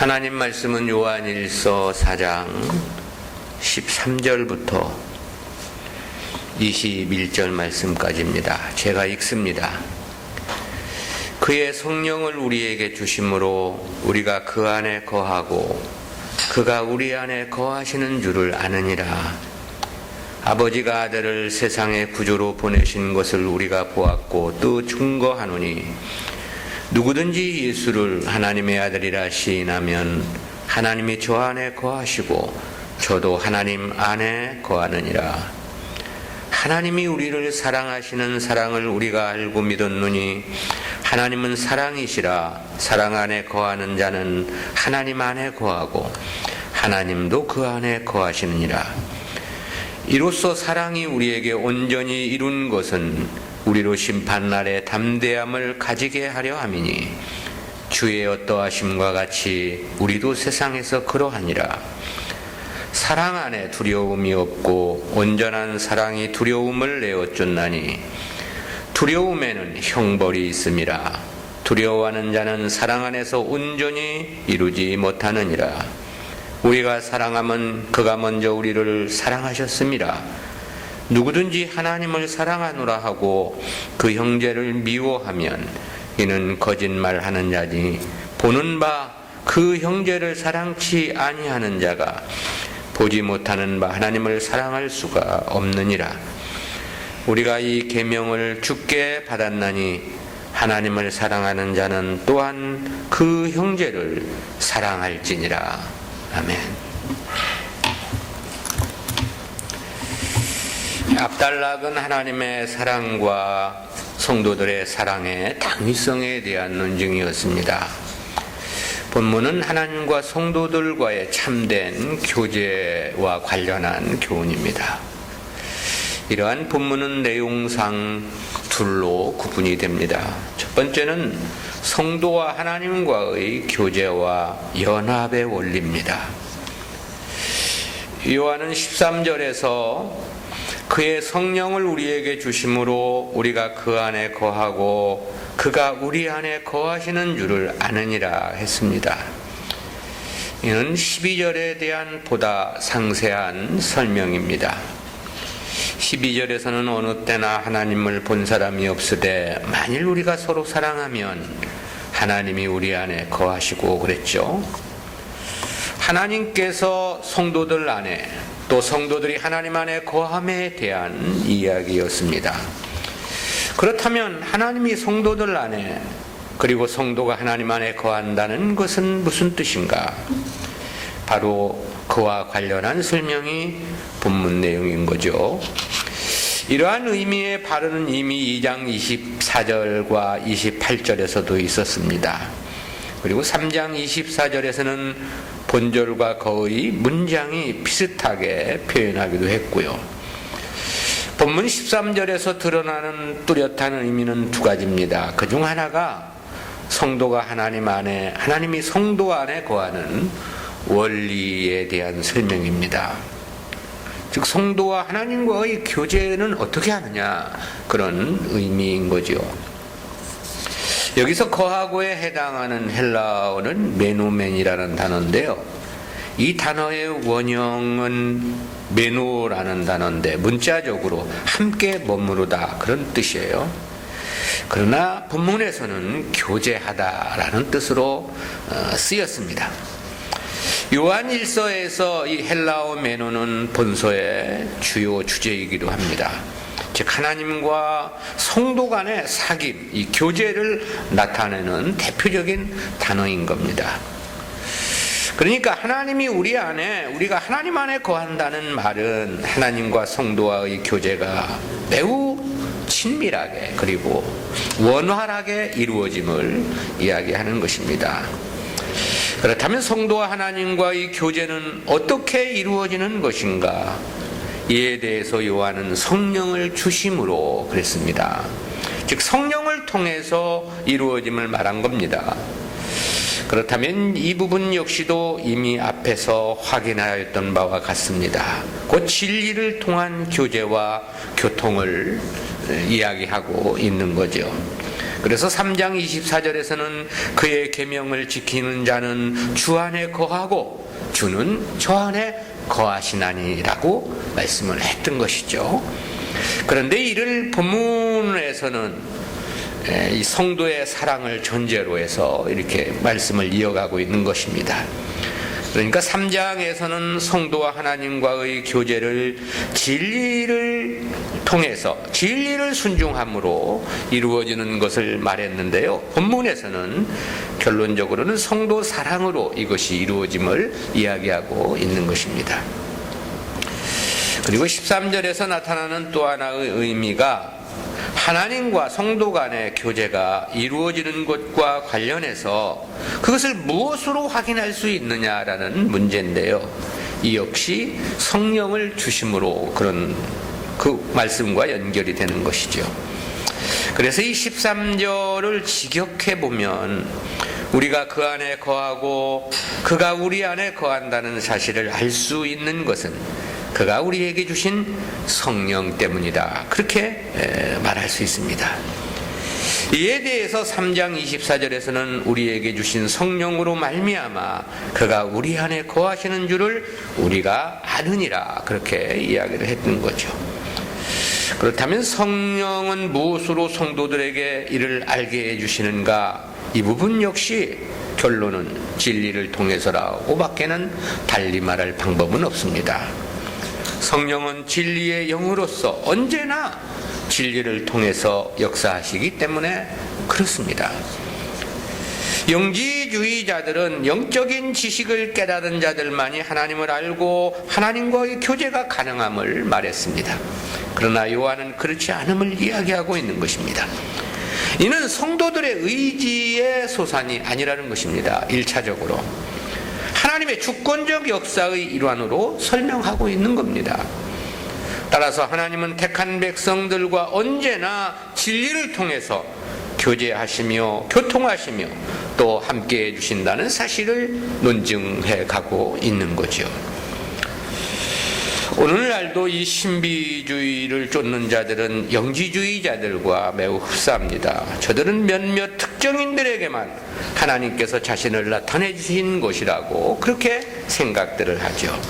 하나님 말씀은 요한일서 4장 13절부터 21절 말씀까지입니다. 제가 읽습니다. 그의 성령을 우리에게 주심으로 우리가 그 안에 거하고 그가 우리 안에 거하시는 줄을 아느니라. 아버지가 아들을 세상의 구주로 보내신 것을 우리가 보았고 또 증거하노니 누구든지 예수를 하나님의 아들이라 시인하면 하나님이 저 안에 거하시고 저도 하나님 안에 거하느니라. 하나님이 우리를 사랑하시는 사랑을 우리가 알고 믿었노니 하나님은 사랑이시라. 사랑 안에 거하는 자는 하나님 안에 거하고 하나님도 그 안에 거하시느니라. 이로써 사랑이 우리에게 온전히 이룬 것은 우리로 심판날에 담대함을 가지게 하려 함이니 주의 어떠하심과 같이 우리도 세상에서 그러하니라. 사랑 안에 두려움이 없고 온전한 사랑이 두려움을 내어 쫓나니 두려움에는 형벌이 있음이라. 두려워하는 자는 사랑 안에서 온전히 이루지 못하느니라. 우리가 사랑하면 그가 먼저 우리를 사랑하셨음이라. 누구든지 하나님을 사랑하노라 하고 그 형제를 미워하면 이는 거짓말하는 자니 보는 바 그 형제를 사랑치 아니하는 자가 보지 못하는 바 하나님을 사랑할 수가 없느니라. 우리가 이 계명을 주께 받았나니 하나님을 사랑하는 자는 또한 그 형제를 사랑할지니라. 아멘. 압달락은 하나님의 사랑과 성도들의 사랑의 당위성에 대한 논증이었습니다. 본문은 하나님과 성도들과의 참된 교제와 관련한 교훈입니다. 이러한 본문은 내용상 둘로 구분이 됩니다. 첫 번째는 성도와 하나님과의 교제와 연합의 원리입니다. 요한은 13절에서 그의 성령을 우리에게 주심으로 우리가 그 안에 거하고 그가 우리 안에 거하시는 줄을 아느니라 했습니다. 이는 12절에 대한 보다 상세한 설명입니다. 12절에서는 어느 때나 하나님을 본 사람이 없으되 만일 우리가 서로 사랑하면 하나님이 우리 안에 거하시고 그랬죠. 하나님께서 성도들 안에 또 성도들이 하나님 안에 거함에 대한 이야기였습니다. 그렇다면 하나님이 성도들 안에 그리고 성도가 하나님 안에 거한다는 것은 무슨 뜻인가? 바로 그와 관련한 설명이 본문 내용인 거죠. 이러한 의미의 발언은 이미 2장 24절과 28절에서도 있었습니다. 그리고 3장 24절에서는 본절과 거의 문장이 비슷하게 표현하기도 했고요. 본문 13절에서 드러나는 뚜렷한 의미는 두 가지입니다. 그중 하나가 성도가 하나님 안에, 하나님이 성도 안에 거하는 원리에 대한 설명입니다. 즉 성도와 하나님과의 교제는 어떻게 하느냐, 그런 의미인 거죠. 여기서 거하고에 해당하는 헬라어는 메노멘이라는 단어인데요. 이 단어의 원형은 메노라는 단어인데 문자적으로 함께 머무르다 그런 뜻이에요. 그러나 본문에서는 교제하다라는 뜻으로 쓰였습니다. 요한일서에서 이 헬라어 메노는 본서의 주요 주제이기도 합니다. 즉 하나님과 성도 간의 사귐, 이 교제를 나타내는 대표적인 단어인 겁니다. 그러니까 하나님이 우리 안에, 우리가 하나님 안에 거한다는 말은 하나님과 성도와의 교제가 매우 친밀하게 그리고 원활하게 이루어짐을 이야기하는 것입니다. 그렇다면 성도와 하나님과의 교제는 어떻게 이루어지는 것인가? 이에 대해서 요한은 성령을 주심으로 그랬습니다. 즉 성령을 통해서 이루어짐을 말한 겁니다. 그렇다면 이 부분 역시도 이미 앞에서 확인하였던 바와 같습니다. 곧 진리를 통한 교제와 교통을 이야기하고 있는 거죠. 그래서 3장 24절에서는 그의 계명을 지키는 자는 주 안에 거하고 주는 저 안에 거하시나니라고 말씀을 했던 것이죠. 그런데 이를 본문에서는 이 성도의 사랑을 전제로 해서 이렇게 말씀을 이어가고 있는 것입니다. 그러니까 3장에서는 성도와 하나님과의 교제를 진리를 통해서 진리를 순종함으로 이루어지는 것을 말했는데요. 본문에서는 결론적으로는 성도 사랑으로 이것이 이루어짐을 이야기하고 있는 것입니다. 그리고 13절에서 나타나는 또 하나의 의미가 하나님과 성도 간의 교제가 이루어지는 것과 관련해서 그것을 무엇으로 확인할 수 있느냐라는 문제인데요. 이 역시 성령을 주심으로 그런 그 말씀과 연결이 되는 것이죠. 그래서 이 13절을 직역해 보면 우리가 그 안에 거하고 그가 우리 안에 거한다는 사실을 알 수 있는 것은 그가 우리에게 주신 성령 때문이다. 그렇게 말할 수 있습니다. 이에 대해서 3장 24절에서는 우리에게 주신 성령으로 말미암아 그가 우리 안에 거하시는 줄을 우리가 아느니라. 그렇게 이야기를 했던 거죠. 그렇다면 성령은 무엇으로 성도들에게 이를 알게 해주시는가? 이 부분 역시 결론은 진리를 통해서라고 밖에는 달리 말할 방법은 없습니다. 성령은 진리의 영으로서 언제나 진리를 통해서 역사하시기 때문에 그렇습니다. 영지주의자들은 영적인 지식을 깨달은 자들만이 하나님을 알고 하나님과의 교제가 가능함을 말했습니다. 그러나 요한은 그렇지 않음을 이야기하고 있는 것입니다. 이는 성도들의 의지의 소산이 아니라는 것입니다. 1차적으로 하나님의 주권적 역사의 일환으로 설명하고 있는 겁니다. 따라서 하나님은 택한 백성들과 언제나 진리를 통해서 교제하시며 교통하시며 또 함께 해주신다는 사실을 논증해 가고 있는 거죠. 오늘날도 이 신비주의를 쫓는 자들은 영지주의자들과 매우 흡사합니다. 저들은 몇몇 특정인들에게만 하나님께서 자신을 나타내 주신 것이라고 그렇게 생각들을 하죠.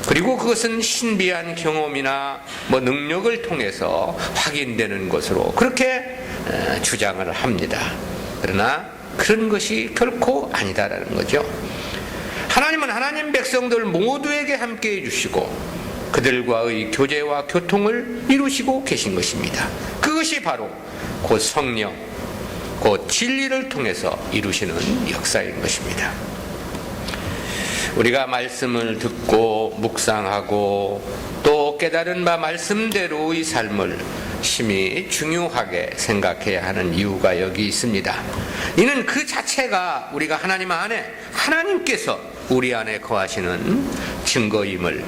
그리고 그것은 신비한 경험이나 능력을 통해서 확인되는 것으로 그렇게 주장을 합니다. 그러나 그런 것이 결코 아니다라는 거죠. 하나님은 하나님 백성들 모두에게 함께 해주시고 그들과의 교제와 교통을 이루시고 계신 것입니다. 그것이 바로 곧 성령, 곧 진리를 통해서 이루시는 역사인 것입니다. 우리가 말씀을 듣고 묵상하고 또 깨달은 바 말씀대로의 삶을 심히 중요하게 생각해야 하는 이유가 여기 있습니다. 이는 그 자체가 우리가 하나님 안에 하나님께서 우리 안에 거하시는 증거임을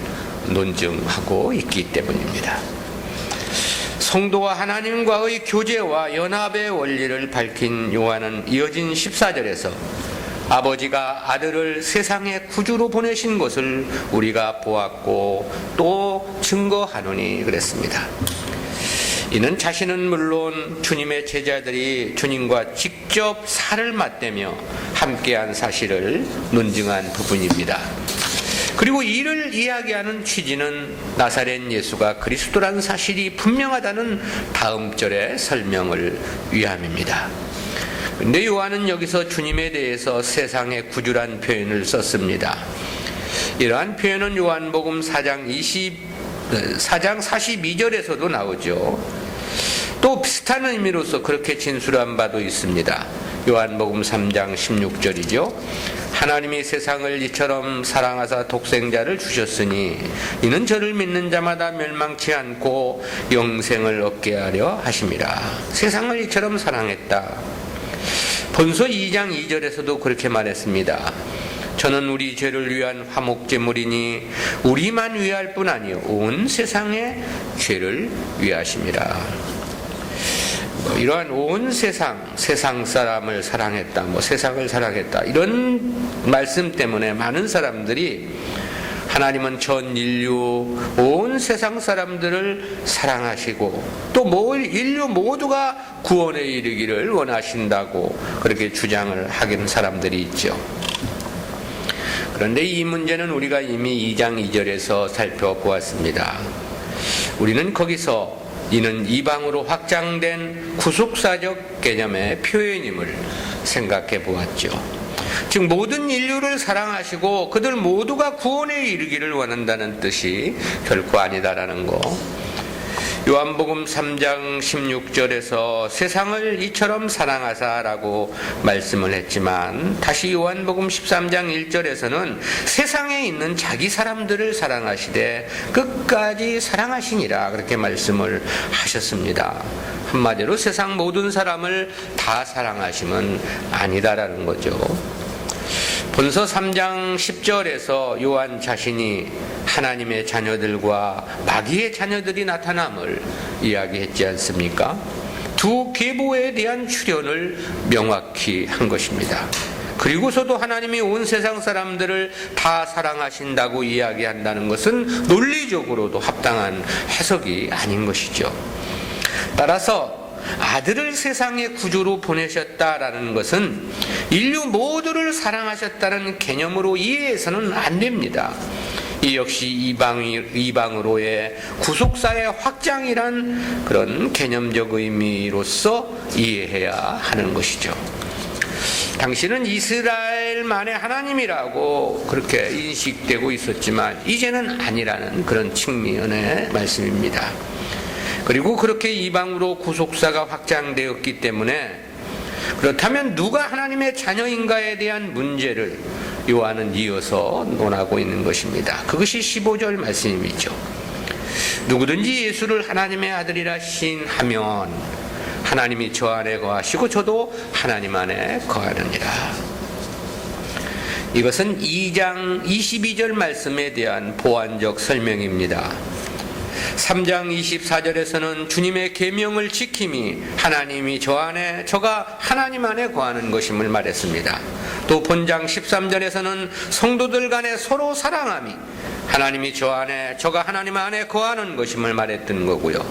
논증하고 있기 때문입니다. 성도와 하나님과의 교제와 연합의 원리를 밝힌 요한은 이어진 14절에서 아버지가 아들을 세상의 구주로 보내신 것을 우리가 보았고 또 증거하노니 그랬습니다. 이는 자신은 물론 주님의 제자들이 주님과 직접 살을 맞대며 함께한 사실을 논증한 부분입니다. 그리고 이를 이야기하는 취지는 나사렛 예수가 그리스도라는 사실이 분명하다는 다음 절의 설명을 위함입니다. 그런데 요한은 여기서 주님에 대해서 세상의 구주란 표현을 썼습니다. 이러한 표현은 요한복음 4장 42절에서도 나오죠. 또 비슷한 의미로서 그렇게 진술한 바도 있습니다. 요한복음 3장 16절이죠. 하나님이 세상을 이처럼 사랑하사 독생자를 주셨으니 이는 저를 믿는 자마다 멸망치 않고 영생을 얻게 하려 하심이라. 세상을 이처럼 사랑했다. 본서 2장 2절에서도 그렇게 말했습니다. 저는 우리 죄를 위한 화목제물이니 우리만 위할 뿐 아니요 온 세상의 죄를 위하심이라. 이러한 온 세상 사람을 사랑했다, 세상을 사랑했다 이런 말씀 때문에 많은 사람들이 하나님은 전 인류 온 세상 사람들을 사랑하시고 또 인류 모두가 구원에 이르기를 원하신다고 그렇게 주장을 하는 사람들이 있죠. 그런데 이 문제는 우리가 이미 2장 2절에서 살펴보았습니다. 우리는 거기서 이는 이방으로 확장된 구속사적 개념의 표현임을 생각해 보았죠. 즉 모든 인류를 사랑하시고 그들 모두가 구원에 이르기를 원한다는 뜻이 결코 아니다라는 거. 요한복음 3장 16절에서 세상을 이처럼 사랑하사라고 말씀을 했지만 다시 요한복음 13장 1절에서는 세상에 있는 자기 사람들을 사랑하시되 끝까지 사랑하시니라 그렇게 말씀을 하셨습니다. 한마디로 세상 모든 사람을 다 사랑하심은 아니다라는 거죠. 본서 3장 10절에서 요한 자신이 하나님의 자녀들과 마귀의 자녀들이 나타남을 이야기했지 않습니까? 두 계보에 대한 출현을 명확히 한 것입니다. 그리고서도 하나님이 온 세상 사람들을 다 사랑하신다고 이야기한다는 것은 논리적으로도 합당한 해석이 아닌 것이죠. 따라서 아들을 세상의 구주로 보내셨다라는 것은 인류 모두를 사랑하셨다는 개념으로 이해해서는 안 됩니다. 이 역시 이방으로의 구속사의 확장이란 그런 개념적 의미로서 이해해야 하는 것이죠. 당신은 이스라엘만의 하나님이라고 그렇게 인식되고 있었지만 이제는 아니라는 그런 측면의 말씀입니다. 그리고 그렇게 이방으로 구속사가 확장되었기 때문에 그렇다면 누가 하나님의 자녀인가에 대한 문제를 요한은 이어서 논하고 있는 것입니다. 그것이 15절 말씀이죠. 누구든지 예수를 하나님의 아들이라 시인하면 하나님이 저 안에 거하시고 저도 하나님 안에 거하느니라. 이것은 2장 22절 말씀에 대한 보완적 설명입니다. 3장 24절에서는 주님의 계명을 지킴이 하나님이 저 안에 저가 하나님 안에 거하는 것임을 말했습니다. 또 본장 13절에서는 성도들 간에 서로 사랑함이 하나님이 저 안에 저가 하나님 안에 거하는 것임을 말했던 거고요.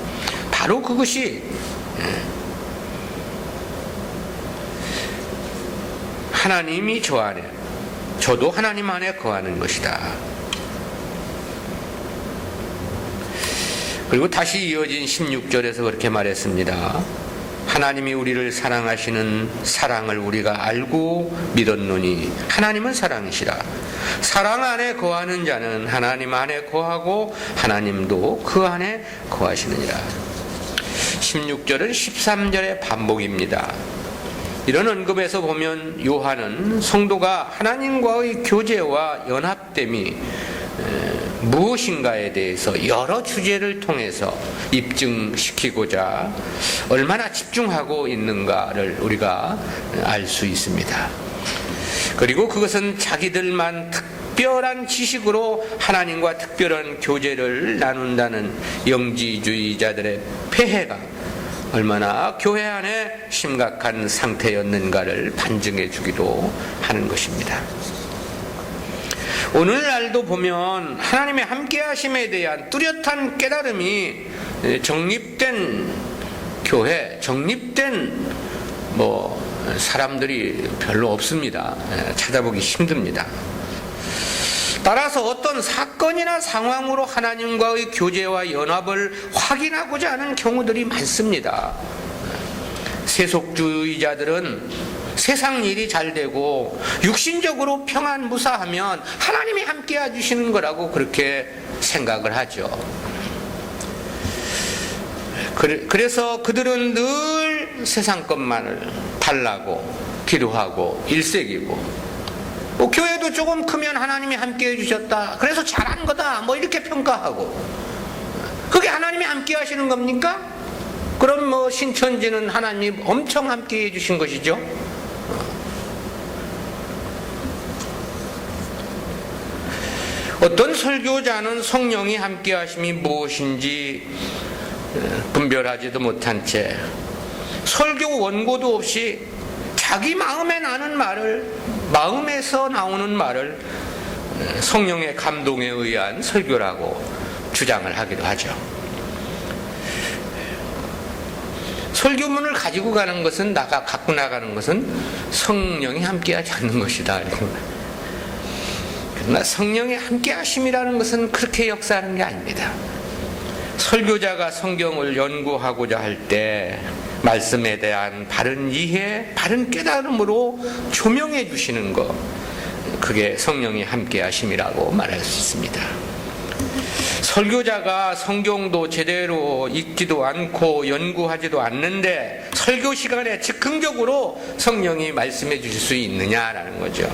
바로 그것이 하나님이 저 안에 저도 하나님 안에 거하는 것이다. 그리고 다시 이어진 16절에서 그렇게 말했습니다. 하나님이 우리를 사랑하시는 사랑을 우리가 알고 믿었노니 하나님은 사랑이시라. 사랑 안에 거하는 자는 하나님 안에 거하고 하나님도 그 안에 거하시느니라. 16절은 13절의 반복입니다. 이런 언급에서 보면 요한은 성도가 하나님과의 교제와 연합됨이 무엇인가에 대해서 여러 주제를 통해서 입증시키고자 얼마나 집중하고 있는가를 우리가 알 수 있습니다. 그리고 그것은 자기들만 특별한 지식으로 하나님과 특별한 교제를 나눈다는 영지주의자들의 폐해가 얼마나 교회 안에 심각한 상태였는가를 반증해 주기도 하는 것입니다. 오늘날도 보면 하나님의 함께하심에 대한 뚜렷한 깨달음이 정립된 교회, 정립된 사람들이 별로 없습니다. 찾아보기 힘듭니다. 따라서 어떤 사건이나 상황으로 하나님과의 교제와 연합을 확인하고자 하는 경우들이 많습니다. 세속주의자들은 세상 일이 잘 되고 육신적으로 평안무사하면 하나님이 함께 해주시는 거라고 그렇게 생각을 하죠. 그래서 그들은 늘 세상 것만을 달라고 기도하고 일색이고 교회도 조금 크면 하나님이 함께 해주셨다 그래서 잘한 거다 이렇게 평가하고 그게 하나님이 함께 하시는 겁니까? 그럼 신천지는 하나님이 엄청 함께 해주신 것이죠. 어떤 설교자는 성령이 함께 하심이 무엇인지 분별하지도 못한 채 설교 원고도 없이 자기 마음에 나는 말을, 마음에서 나오는 말을 성령의 감동에 의한 설교라고 주장을 하기도 하죠. 설교문을 가지고 가는 것은 갖고 나가는 것은 성령이 함께하지 않는 것이다. 그러나 성령의 함께하심이라는 것은 그렇게 역사하는 게 아닙니다. 설교자가 성경을 연구하고자 할 때 말씀에 대한 바른 이해, 바른 깨달음으로 조명해 주시는 것, 그게 성령이 함께하심이라고 말할 수 있습니다. 설교자가 성경도 제대로 읽지도 않고 연구하지도 않는데 설교 시간에 즉흥적으로 성령이 말씀해 주실 수 있느냐라는 거죠.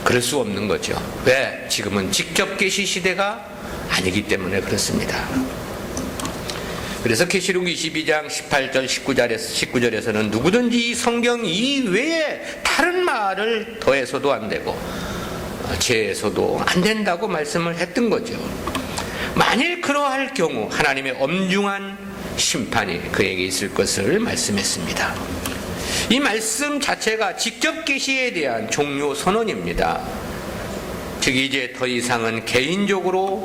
그럴 수 없는 거죠. 왜? 지금은 직접 계시 시대가 아니기 때문에 그렇습니다. 그래서 계시록 22장 18절 19절에서는 누구든지 이 성경 이외에 다른 말을 더해서도 안 되고 제해서도 안 된다고 말씀을 했던 거죠. 만일 그러할 경우 하나님의 엄중한 심판이 그에게 있을 것을 말씀했습니다. 이 말씀 자체가 직접 계시에 대한 종료 선언입니다. 즉 이제 더 이상은 개인적으로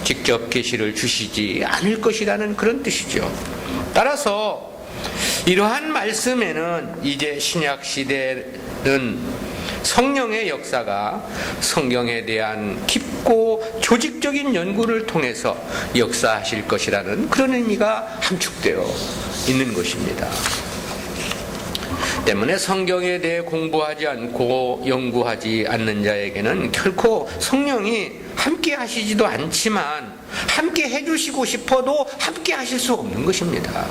직접 계시를 주시지 않을 것이라는 그런 뜻이죠. 따라서 이러한 말씀에는 이제 신약 시대는 성령의 역사가 성경에 대한 깊고 조직적인 연구를 통해서 역사하실 것이라는 그런 의미가 함축되어 있는 것입니다. 때문에 성경에 대해 공부하지 않고 연구하지 않는 자에게는 결코 성령이 함께 하시지도 않지만 함께 해주시고 싶어도 함께 하실 수 없는 것입니다.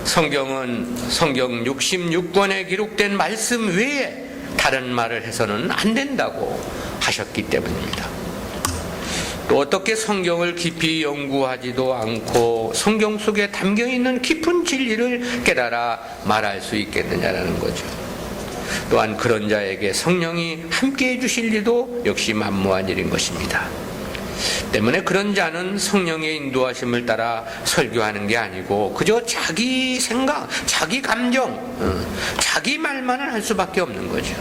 성경은 성경 66권에 기록된 말씀 외에 다른 말을 해서는 안 된다고 하셨기 때문입니다. 또 어떻게 성경을 깊이 연구하지도 않고 성경 속에 담겨있는 깊은 진리를 깨달아 말할 수 있겠느냐라는 거죠. 또한 그런 자에게 성령이 함께해 주실 리도 역시 만무한 일인 것입니다. 때문에 그런 자는 성령의 인도하심을 따라 설교하는 게 아니고 그저 자기 생각, 자기 감정, 자기 말만을 할 수밖에 없는 거죠.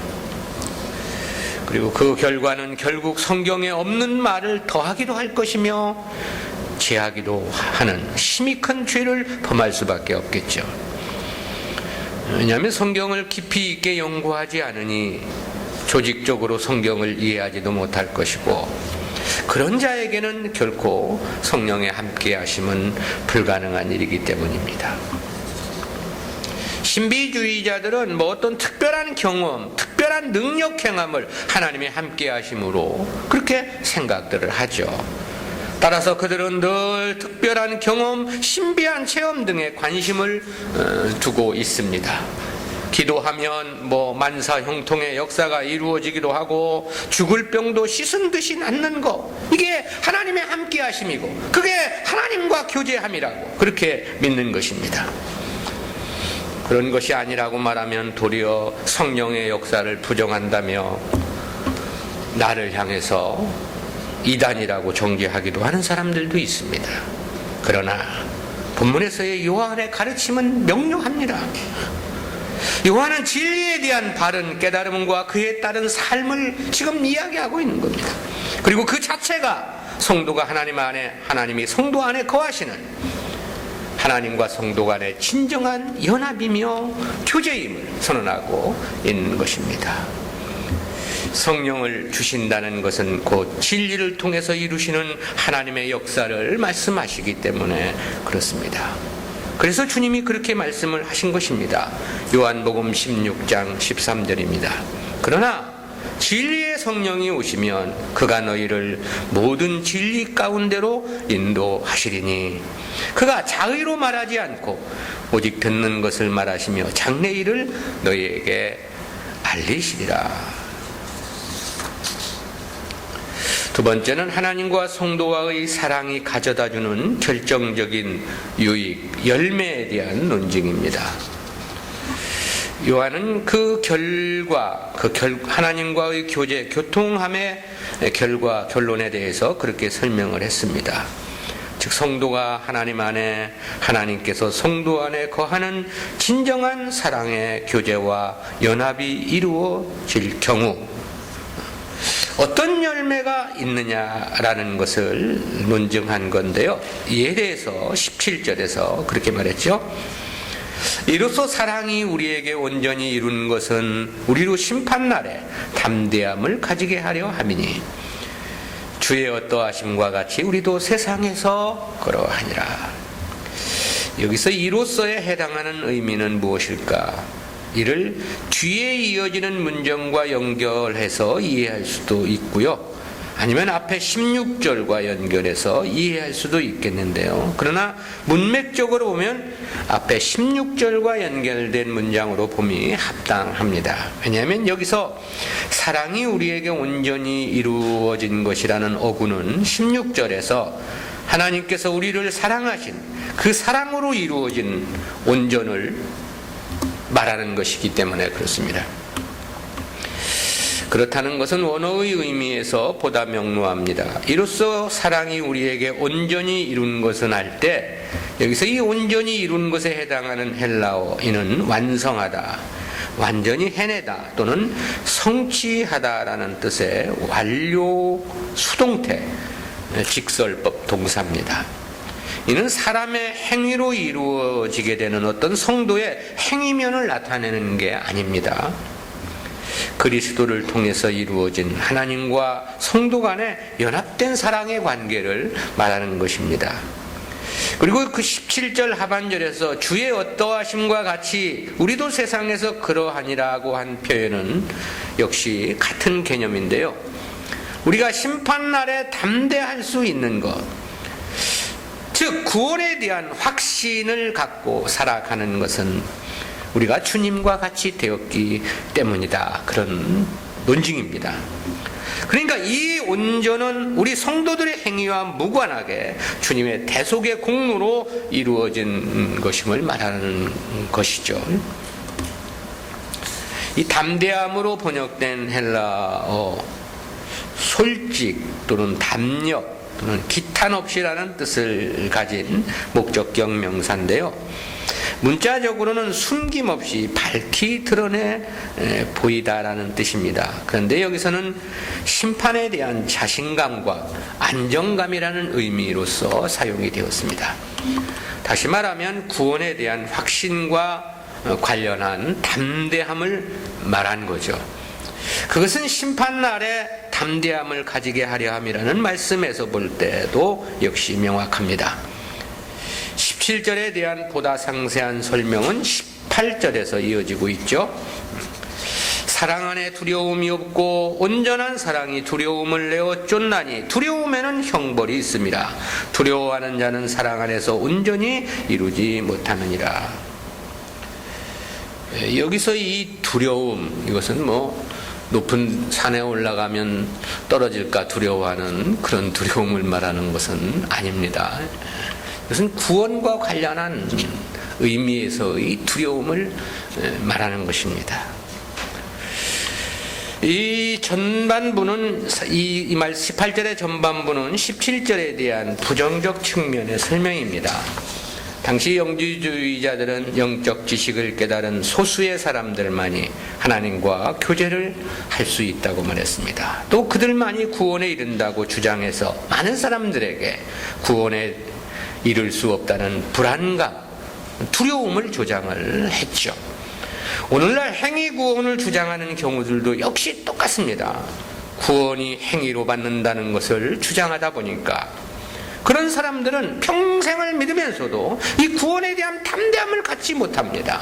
그리고 그 결과는 결국 성경에 없는 말을 더하기도 할 것이며 제하기도 하는 심히 큰 죄를 범할 수밖에 없겠죠. 왜냐하면 성경을 깊이 있게 연구하지 않으니 조직적으로 성경을 이해하지도 못할 것이고 그런 자에게는 결코 성령의 함께 하심은 불가능한 일이기 때문입니다. 신비주의자들은 어떤 특별한 경험, 특별한 능력 행함을 하나님의 함께 하심으로 그렇게 생각들을 하죠. 따라서 그들은 늘 특별한 경험, 신비한 체험 등에 관심을 두고 있습니다. 기도하면 만사 형통의 역사가 이루어지기도 하고 죽을 병도 씻은 듯이 낫는 것, 이게 하나님의 함께 하심이고 그게 하나님과 교제함이라고 그렇게 믿는 것입니다. 그런 것이 아니라고 말하면 도리어 성령의 역사를 부정한다며 나를 향해서 이단이라고 정죄하기도 하는 사람들도 있습니다. 그러나 본문에서의 요한의 가르침은 명료합니다. 요한은 진리에 대한 바른 깨달음과 그에 따른 삶을 지금 이야기하고 있는 겁니다. 그리고 그 자체가 성도가 하나님이 성도 안에 거하시는 하나님과 성도 간의 진정한 연합이며 교제임을 선언하고 있는 것입니다. 성령을 주신다는 것은 곧 진리를 통해서 이루시는 하나님의 역사를 말씀하시기 때문에 그렇습니다. 그래서 주님이 그렇게 말씀을 하신 것입니다. 요한복음 16장 13절입니다. 그러나 진리의 성령이 오시면 그가 너희를 모든 진리 가운데로 인도하시리니 그가 자의로 말하지 않고 오직 듣는 것을 말하시며 장래일을 너희에게 알리시리라. 두 번째는 하나님과 성도와의 사랑이 가져다주는 결정적인 유익, 열매에 대한 논증입니다. 요한은 그 결과, 하나님과의 교제, 교통함의 결론에 대해서 그렇게 설명을 했습니다. 즉 성도가 하나님 안에, 하나님께서 성도 안에 거하는 진정한 사랑의 교제와 연합이 이루어질 경우 어떤 열매가 있느냐라는 것을 논증한 건데요. 이에 대해서 17절에서 그렇게 말했죠. 이로써 사랑이 우리에게 온전히 이룬 것은 우리로 심판날에 담대함을 가지게 하려 함이니 주의 어떠하심과 같이 우리도 세상에서 그러하니라. 여기서 이로써에 해당하는 의미는 무엇일까? 이를 뒤에 이어지는 문장과 연결해서 이해할 수도 있고요. 아니면 앞에 16절과 연결해서 이해할 수도 있겠는데요. 그러나 문맥적으로 보면 앞에 16절과 연결된 문장으로 봄이 합당합니다. 왜냐하면 여기서 사랑이 우리에게 온전히 이루어진 것이라는 어구는 16절에서 하나님께서 우리를 사랑하신 그 사랑으로 이루어진 온전을 말하는 것이기 때문에 그렇습니다. 그렇다는 것은 원어의 의미에서 보다 명료합니다. 이로써 사랑이 우리에게 온전히 이룬 것은 할 때 여기서 이 온전히 이룬 것에 해당하는 헬라어인은 완성하다, 완전히 해내다 또는 성취하다라는 뜻의 완료 수동태 직설법 동사입니다. 이는 사람의 행위로 이루어지게 되는 어떤 성도의 행위면을 나타내는 게 아닙니다. 그리스도를 통해서 이루어진 하나님과 성도 간의 연합된 사랑의 관계를 말하는 것입니다. 그리고 그 17절 하반절에서 주의 어떠하심과 같이 우리도 세상에서 그러하니라고 한 표현은 역시 같은 개념인데요. 우리가 심판날에 담대할 수 있는 것, 즉 구원에 대한 확신을 갖고 살아가는 것은 우리가 주님과 같이 되었기 때문이다. 그런 논증입니다. 그러니까 이 온전은 우리 성도들의 행위와 무관하게 주님의 대속의 공로로 이루어진 것임을 말하는 것이죠. 이 담대함으로 번역된 헬라어 솔직 또는 담력 또는 기탄 없이라는 뜻을 가진 목적격 명사인데요. 문자적으로는 숨김없이 밝히 드러내 보이다라는 뜻입니다. 그런데 여기서는 심판에 대한 자신감과 안정감이라는 의미로서 사용이 되었습니다. 다시 말하면 구원에 대한 확신과 관련한 담대함을 말한 거죠. 그것은 심판날에 담대함을 가지게 하려 함이라는 말씀에서 볼 때도 역시 명확합니다. 17절에 대한 보다 상세한 설명은 18절에서 이어지고 있죠. 사랑 안에 두려움이 없고 온전한 사랑이 두려움을 내어 쫓나니 두려움에는 형벌이 있습니다. 두려워하는 자는 사랑 안에서 온전히 이루지 못하느니라. 여기서 이 두려움, 이것은 높은 산에 올라가면 떨어질까 두려워하는 그런 두려움을 말하는 것은 아닙니다. 이것은 구원과 관련한 의미에서의 두려움을 말하는 것입니다. 이 전반부는 이 말 18절의 전반부는 17절에 대한 부정적 측면의 설명입니다. 당시 영지주의자들은 영적 지식을 깨달은 소수의 사람들만이 하나님과 교제를 할 수 있다고 말했습니다. 또 그들만이 구원에 이른다고 주장해서 많은 사람들에게 구원에 이룰 수 없다는 불안감, 두려움을 조장을 했죠. 오늘날 행위 구원을 주장하는 경우들도 역시 똑같습니다. 구원이 행위로 받는다는 것을 주장하다 보니까 그런 사람들은 평생을 믿으면서도 이 구원에 대한 담대함을 갖지 못합니다.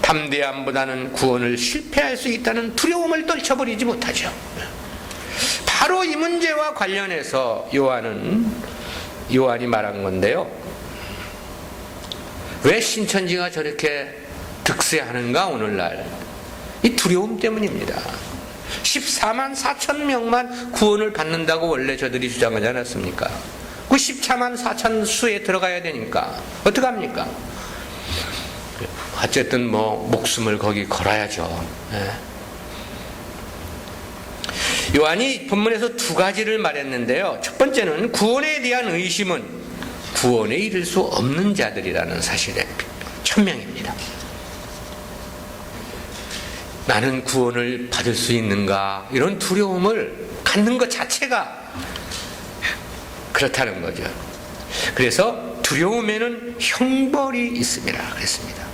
담대함보다는 구원을 실패할 수 있다는 두려움을 떨쳐버리지 못하죠. 바로 이 문제와 관련해서 요한이 말한 건데요. 왜 신천지가 저렇게 득세하는가 오늘날? 이 두려움 때문입니다. 14만 4천 명만 구원을 받는다고 원래 저들이 주장하지 않았습니까? 그 14만 4천 수에 들어가야 되니까 어떡합니까? 어쨌든 목숨을 거기 걸어야죠. 요한이 본문에서 두 가지를 말했는데요. 첫 번째는 구원에 대한 의심은 구원에 이를 수 없는 자들이라는 사실의 천명입니다. 나는 구원을 받을 수 있는가, 이런 두려움을 갖는 것 자체가 그렇다는 거죠. 그래서 두려움에는 형벌이 있습니다. 그랬습니다.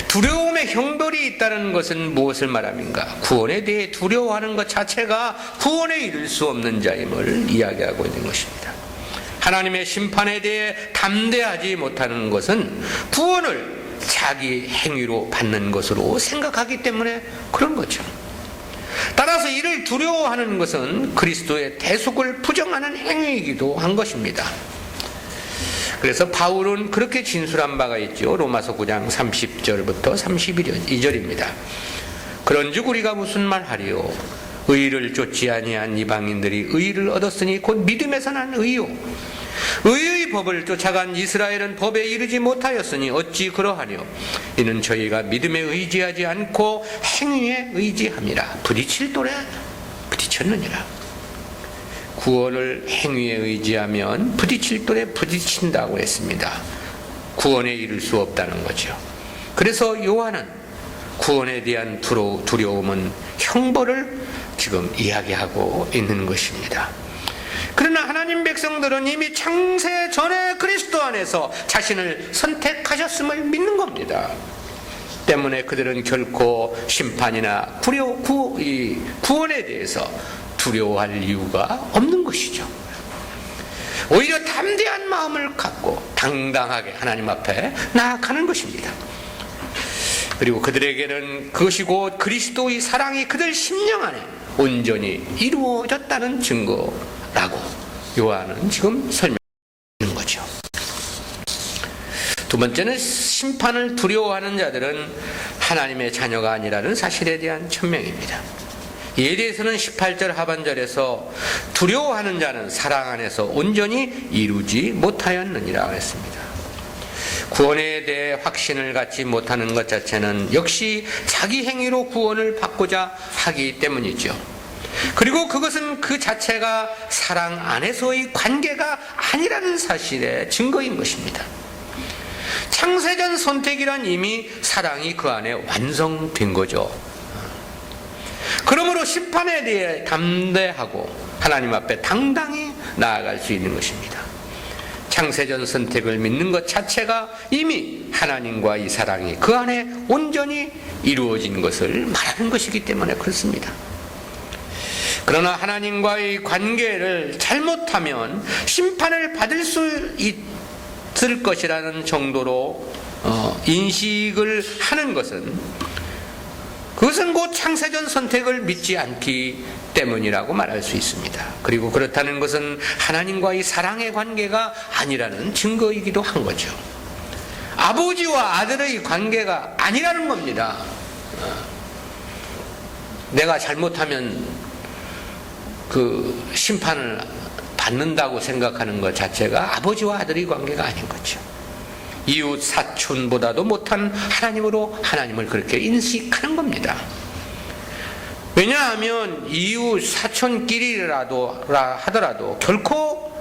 두려움에 형벌이 있다는 것은 무엇을 말합니까? 구원에 대해 두려워하는 것 자체가 구원에 이를 수 없는 자임을 이야기하고 있는 것입니다. 하나님의 심판에 대해 담대하지 못하는 것은 구원을 자기 행위로 받는 것으로 생각하기 때문에 그런 거죠. 따라서 이를 두려워하는 것은 그리스도의 대속을 부정하는 행위이기도 한 것입니다. 그래서 바울은 그렇게 진술한 바가 있죠. 로마서 9장 30절부터 32절입니다. 그런즉 우리가 무슨 말하리요? 의를 쫓지 아니한 이방인들이 의를 얻었으니 곧 믿음에서 난 의요. 의의 법을 쫓아간 이스라엘은 법에 이르지 못하였으니 어찌 그러하뇨? 이는 저희가 믿음에 의지하지 않고 행위에 의지함이라. 부딪힐 또래 부딪혔느니라. 구원을 행위에 의지하면 부딪힐 또래 부딪힌다고 했습니다. 구원에 이를 수 없다는 거죠. 그래서 요한은 구원에 대한 두려움은 형벌을 지금 이야기하고 있는 것입니다. 그러나 하나님 백성들은 이미 창세 전에 그리스도 안에서 자신을 선택하셨음을 믿는 겁니다. 때문에 그들은 결코 심판이나 구원에 대해서 두려워할 이유가 없는 것이죠. 오히려 담대한 마음을 갖고 당당하게 하나님 앞에 나아가는 것입니다. 그리고 그들에게는 그것이 곧 그리스도의 사랑이 그들 심령 안에 온전히 이루어졌다는 증거라고 요한은 지금 설명하는 거죠. 두 번째는 심판을 두려워하는 자들은 하나님의 자녀가 아니라는 사실에 대한 천명입니다. 이에 대해서는 18절 하반절에서 두려워하는 자는 사랑 안에서 온전히 이루지 못하였느니라 했습니다. 구원에 대해 확신을 갖지 못하는 것 자체는 역시 자기 행위로 구원을 받고자 하기 때문이죠. 그리고 그것은 그 자체가 사랑 안에서의 관계가 아니라는 사실의 증거인 것입니다. 창세전 선택이란 이미 사랑이 그 안에 완성된 거죠. 그러므로 심판에 대해 담대하고 하나님 앞에 당당히 나아갈 수 있는 것입니다. 창세전 선택을 믿는 것 자체가 이미 하나님과 이 사랑이 그 안에 온전히 이루어진 것을 말하는 것이기 때문에 그렇습니다. 그러나 하나님과의 관계를 잘못하면 심판을 받을 수 있을 것이라는 정도로 인식을 하는 것은 그것은 곧 창세전 선택을 믿지 않기 때문이라고 말할 수 있습니다. 그리고 그렇다는 것은 하나님과의 사랑의 관계가 아니라는 증거이기도 한 거죠. 아버지와 아들의 관계가 아니라는 겁니다. 내가 잘못하면 그 심판을 받는다고 생각하는 것 자체가 아버지와 아들의 관계가 아닌 거죠. 이웃 사촌보다도 못한 하나님으로 하나님을 그렇게 인식하는 겁니다. 왜냐하면 이웃 사촌끼리라도 하더라도 결코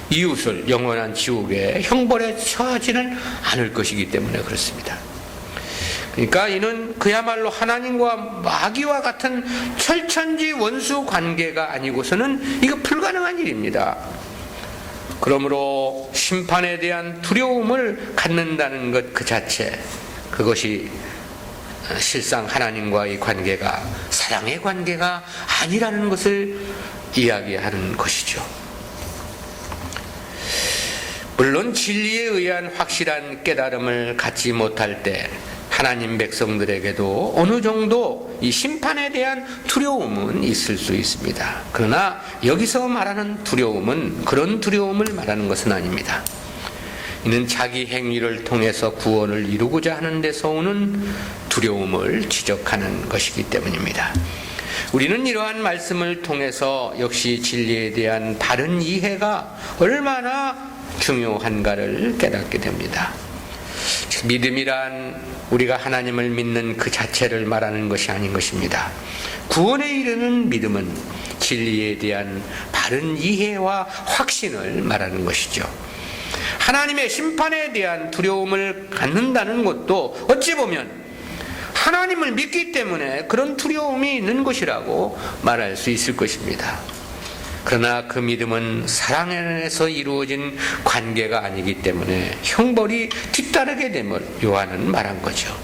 이웃을 영원한 지옥의 형벌에 처하지는 않을 것이기 때문에 그렇습니다. 그러니까 이는 그야말로 하나님과 마귀와 같은 철천지 원수 관계가 아니고서는 이거 불가능한 일입니다. 그러므로 심판에 대한 두려움을 갖는다는 것 그 자체, 그것이 실상 하나님과의 관계가 사랑의 관계가 아니라는 것을 이야기하는 것이죠. 물론 진리에 의한 확실한 깨달음을 갖지 못할 때 하나님 백성들에게도 어느 정도 이 심판에 대한 두려움은 있을 수 있습니다. 그러나 여기서 말하는 두려움은 그런 두려움을 말하는 것은 아닙니다. 이는 자기 행위를 통해서 구원을 이루고자 하는 데서 오는 두려움을 지적하는 것이기 때문입니다. 우리는 이러한 말씀을 통해서 역시 진리에 대한 바른 이해가 얼마나 중요한가를 깨닫게 됩니다. 믿음이란 우리가 하나님을 믿는 그 자체를 말하는 것이 아닌 것입니다. 구원에 이르는 믿음은 진리에 대한 바른 이해와 확신을 말하는 것이죠. 하나님의 심판에 대한 두려움을 갖는다는 것도 어찌 보면 하나님을 믿기 때문에 그런 두려움이 있는 것이라고 말할 수 있을 것입니다. 그러나 그 믿음은 사랑 안에서 이루어진 관계가 아니기 때문에 형벌이 뒤따르게 됨을 요한은 말한 거죠.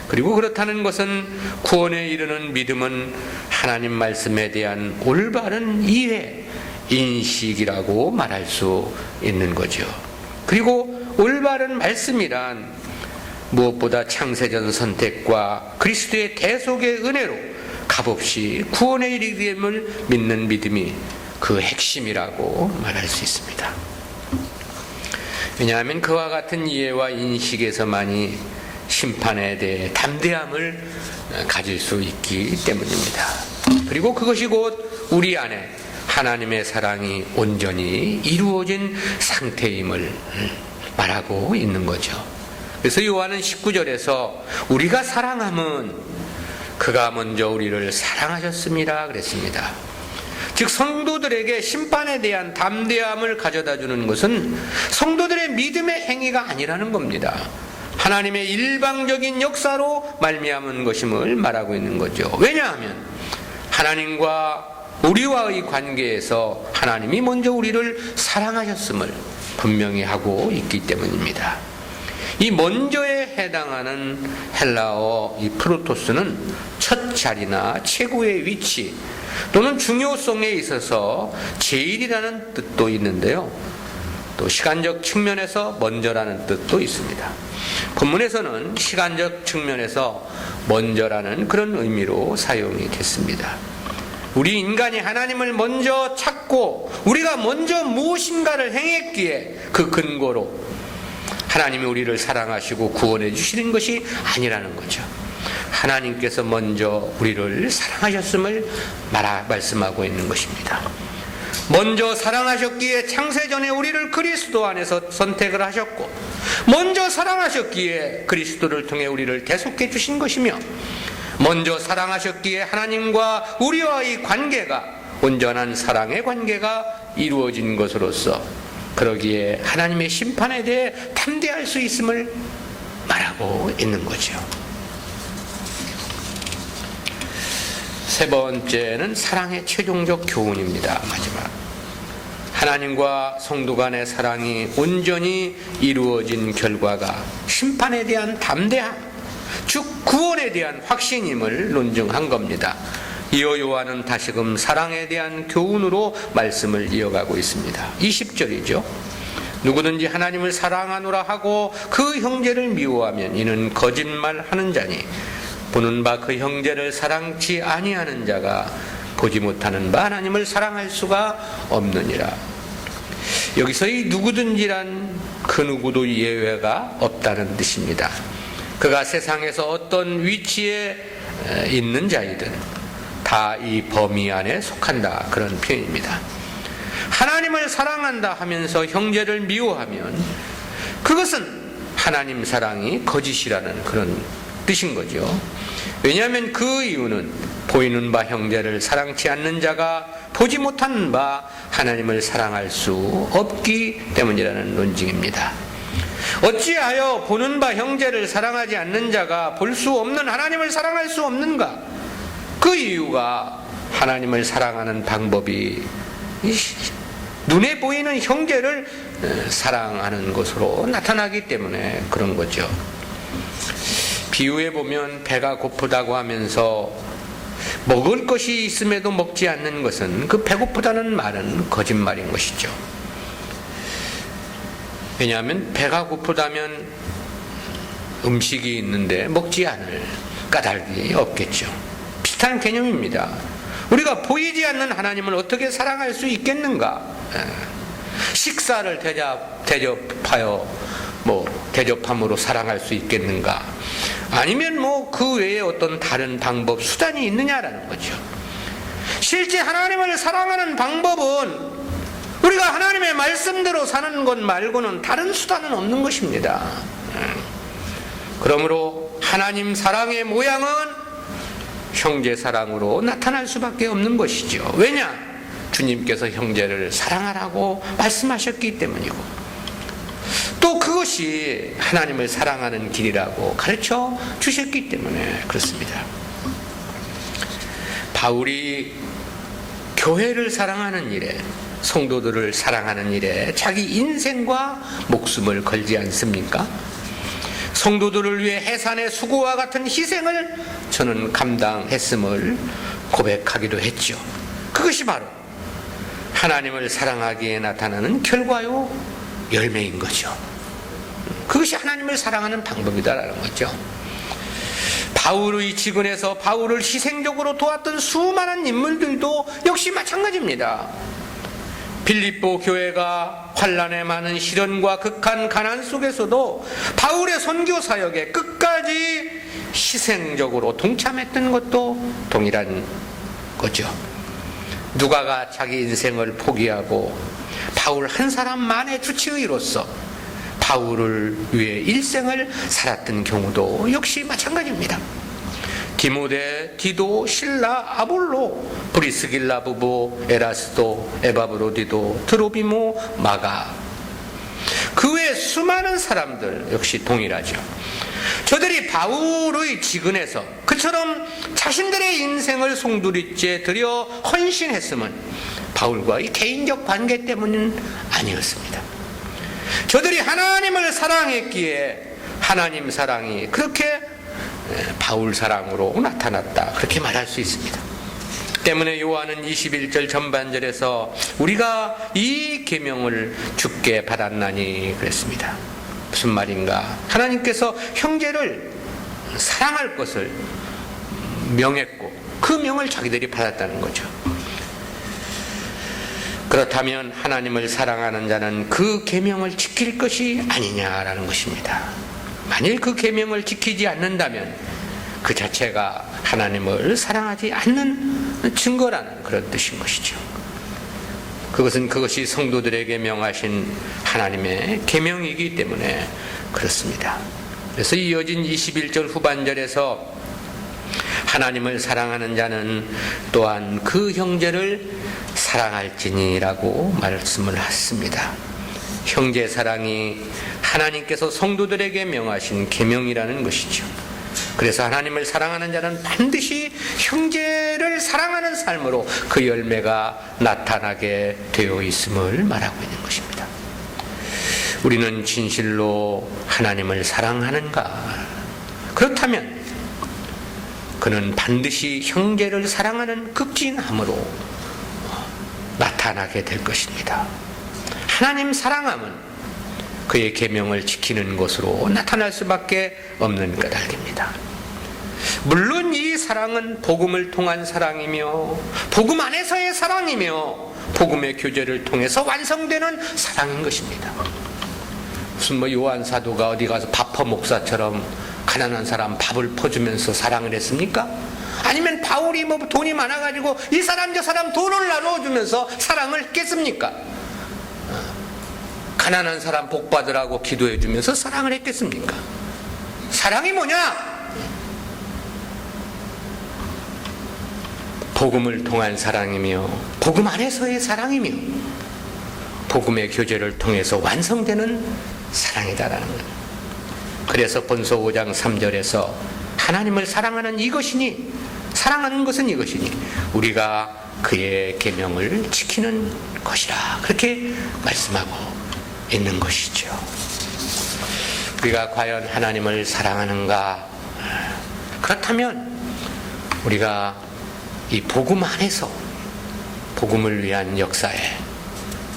그리고 그렇다는 것은 구원에 이르는 믿음은 하나님 말씀에 대한 올바른 이해, 인식이라고 말할 수 있는 거죠. 그리고 올바른 말씀이란 무엇보다 창세전 선택과 그리스도의 대속의 은혜로 값없이 구원에 이르됨을 믿는 믿음이 그 핵심이라고 말할 수 있습니다. 왜냐하면 그와 같은 이해와 인식에서만이 심판에 대해 담대함을 가질 수 있기 때문입니다. 그리고 그것이 곧 우리 안에 하나님의 사랑이 온전히 이루어진 상태임을 말하고 있는 거죠. 그래서 요한은 19절에서 우리가 사랑함은 그가 먼저 우리를 사랑하셨습니다 그랬습니다. 즉 성도들에게 심판에 대한 담대함을 가져다 주는 것은 성도들의 믿음의 행위가 아니라는 겁니다. 하나님의 일방적인 역사로 말미암은 것임을 말하고 있는 거죠. 왜냐하면 하나님과 우리와의 관계에서 하나님이 먼저 우리를 사랑하셨음을 분명히 하고 있기 때문입니다. 이 먼저에 해당하는 헬라어 이 프로토스는 첫 자리나 최고의 위치 또는 중요성에 있어서 제일이라는 뜻도 있는데요. 또 시간적 측면에서 먼저라는 뜻도 있습니다. 본문에서는 시간적 측면에서 먼저라는 그런 의미로 사용이 됐습니다. 우리 인간이 하나님을 먼저 찾고 우리가 먼저 무엇인가를 행했기에 그 근거로 하나님이 우리를 사랑하시고 구원해 주시는 것이 아니라는 거죠. 하나님께서 먼저 우리를 사랑하셨음을 말씀하고 있는 것입니다. 먼저 사랑하셨기에 창세전에 우리를 그리스도 안에서 선택을 하셨고 먼저 사랑하셨기에 그리스도를 통해 우리를 대속해 주신 것이며 먼저 사랑하셨기에 하나님과 우리와의 관계가 온전한 사랑의 관계가 이루어진 것으로서 그러기에 하나님의 심판에 대해 담대할 수 있음을 말하고 있는 거죠. 세 번째는 사랑의 최종적 교훈입니다. 마지막 하나님과 성도 간의 사랑이 온전히 이루어진 결과가 심판에 대한 담대함, 즉 구원에 대한 확신임을 논증한 겁니다. 이어 요한은 다시금 사랑에 대한 교훈으로 말씀을 이어가고 있습니다. 20절이죠. 누구든지 하나님을 사랑하노라 하고 그 형제를 미워하면 이는 거짓말하는 자니 보는 바 그 형제를 사랑치 아니하는 자가 보지 못하는 바 하나님을 사랑할 수가 없느니라. 여기서 이 누구든지란 그 누구도 예외가 없다는 뜻입니다. 그가 세상에서 어떤 위치에 있는 자이든 다 이 범위 안에 속한다, 그런 표현입니다. 하나님을 사랑한다 하면서 형제를 미워하면 그것은 하나님 사랑이 거짓이라는 그런 뜻인 거죠. 왜냐하면 그 이유는 보이는 바 형제를 사랑치 않는 자가 보지 못하는 바 하나님을 사랑할 수 없기 때문이라는 논증입니다. 어찌하여 보는 바 형제를 사랑하지 않는 자가 볼 수 없는 하나님을 사랑할 수 없는가? 그 이유가 하나님을 사랑하는 방법이 눈에 보이는 형제를 사랑하는 것으로 나타나기 때문에 그런 거죠. 비유해 보면 배가 고프다고 하면서 먹을 것이 있음에도 먹지 않는 것은 그 배고프다는 말은 거짓말인 것이죠. 왜냐하면 배가 고프다면 음식이 있는데 먹지 않을 까닭이 없겠죠. 비슷한 개념입니다. 우리가 보이지 않는 하나님을 어떻게 사랑할 수 있겠는가? 식사를 대접함으로 사랑할 수 있겠는가? 아니면 그 외에 어떤 다른 방법, 수단이 있느냐라는 거죠. 실제 하나님을 사랑하는 방법은 우리가 하나님의 말씀대로 사는 것 말고는 다른 수단은 없는 것입니다. 그러므로 하나님 사랑의 모양은 형제 사랑으로 나타날 수밖에 없는 것이죠. 왜냐? 주님께서 형제를 사랑하라고 말씀하셨기 때문이고, 또 그것이 하나님을 사랑하는 길이라고 가르쳐 주셨기 때문에 그렇습니다. 바울이 교회를 사랑하는 일에, 성도들을 사랑하는 일에 자기 인생과 목숨을 걸지 않습니까? 성도들을 위해 해산의 수고와 같은 희생을 저는 감당했음을 고백하기도 했죠. 그것이 바로 하나님을 사랑하기에 나타나는 결과요 열매인 거죠. 그것이 하나님을 사랑하는 방법이다라는 거죠. 바울의 직원에서 바울을 희생적으로 도왔던 수많은 인물들도 역시 마찬가지입니다. 빌립보 교회가 환난의 많은 시련과 극한 가난 속에서도 바울의 선교 사역에 끝까지 희생적으로 동참했던 것도 동일한 거죠. 누가가 자기 인생을 포기하고 바울 한 사람만의 주치의로서 바울을 위해 일생을 살았던 경우도 역시 마찬가지입니다. 디모데, 디도, 실라, 아볼로, 브리스길라 부부, 에라스도, 에바브로디도, 드로비모, 마가, 그 외 수많은 사람들 역시 동일하죠. 저들이 바울의 직은에서 그처럼 자신들의 인생을 송두리째 들여 헌신했음은 바울과의 개인적 관계 때문은 아니었습니다. 저들이 하나님을 사랑했기에 하나님 사랑이 그렇게 바울 사랑으로 나타났다, 그렇게 말할 수 있습니다. 때문에 요한은 21절 전반절에서 우리가 이 계명을 주께 받았나니 그랬습니다. 무슨 말인가? 하나님께서 형제를 사랑할 것을 명했고 그 명을 자기들이 받았다는 거죠. 그렇다면 하나님을 사랑하는 자는 그 계명을 지킬 것이 아니냐라는 것입니다. 만일 그 계명을 지키지 않는다면 그 자체가 하나님을 사랑하지 않는 증거라는 그런 뜻인 것이죠. 그것이 성도들에게 명하신 하나님의 계명이기 때문에 그렇습니다. 그래서 이어진 21절 후반절에서 하나님을 사랑하는 자는 또한 그 형제를 사랑할지니라고 말씀을 했습니다. 형제 사랑이 하나님께서 성도들에게 명하신 계명이라는 것이죠. 그래서 하나님을 사랑하는 자는 반드시 형제를 사랑하는 삶으로 그 열매가 나타나게 되어 있음을 말하고 있는 것입니다. 우리는 진실로 하나님을 사랑하는가? 그렇다면 그는 반드시 형제를 사랑하는 극진함으로 나타나게 될 것입니다. 하나님 사랑함은 그의 계명을 지키는 것으로 나타날 수밖에 없는 까닭입니다. 물론 이 사랑은 복음을 통한 사랑이며 복음 안에서의 사랑이며 복음의 교제를 통해서 완성되는 사랑인 것입니다. 무슨 요한 사도가 어디 가서 바퍼 목사처럼 가난한 사람 밥을 퍼주면서 사랑을 했습니까? 아니면 바울이 돈이 많아가지고 이 사람 저 사람 돈을 나눠주면서 사랑을 했겠습니까? 가난한 사람 복 받으라고 기도해주면서 사랑을 했겠습니까? 사랑이 뭐냐? 복음을 통한 사랑이며 복음 안에서의 사랑이며 복음의 교제를 통해서 완성되는 사랑이다라는 거예요. 그래서 본서 5장 3절에서 하나님을 사랑하는 이것이니, 사랑하는 것은 이것이니 우리가 그의 계명을 지키는 것이라, 그렇게 말씀하고 있는 것이죠. 우리가 과연 하나님을 사랑하는가? 그렇다면 우리가 이 복음 안에서 복음을 위한 역사에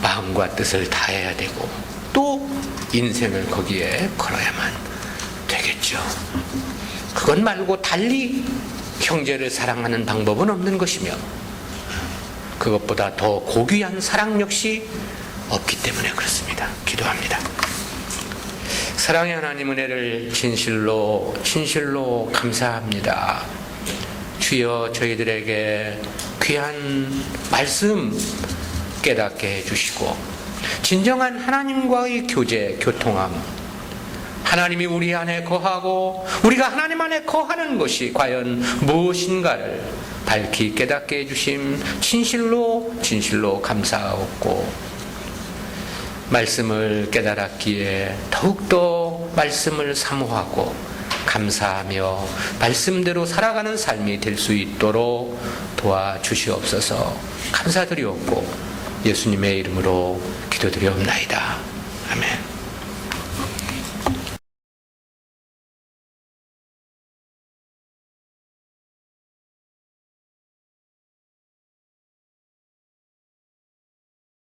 마음과 뜻을 다해야 되고 또 인생을 거기에 걸어야만 되겠죠. 그것 말고 달리 형제를 사랑하는 방법은 없는 것이며 그것보다 더 고귀한 사랑 역시 없기 때문에 그렇습니다. 기도합니다. 사랑의 하나님, 은혜를 진실로 감사합니다. 주여, 저희들에게 귀한 말씀 깨닫게 해주시고 진정한 하나님과의 교제, 교통함, 하나님이 우리 안에 거하고 우리가 하나님 안에 거하는 것이 과연 무엇인가를 밝히 깨닫게 해주심 진실로 감사하옵고, 말씀을 깨달았기에 더욱더 말씀을 사모하고 감사하며 말씀대로 살아가는 삶이 될 수 있도록 도와주시옵소서. 감사드리옵고 예수님의 이름으로 기도드리옵나이다. 아멘.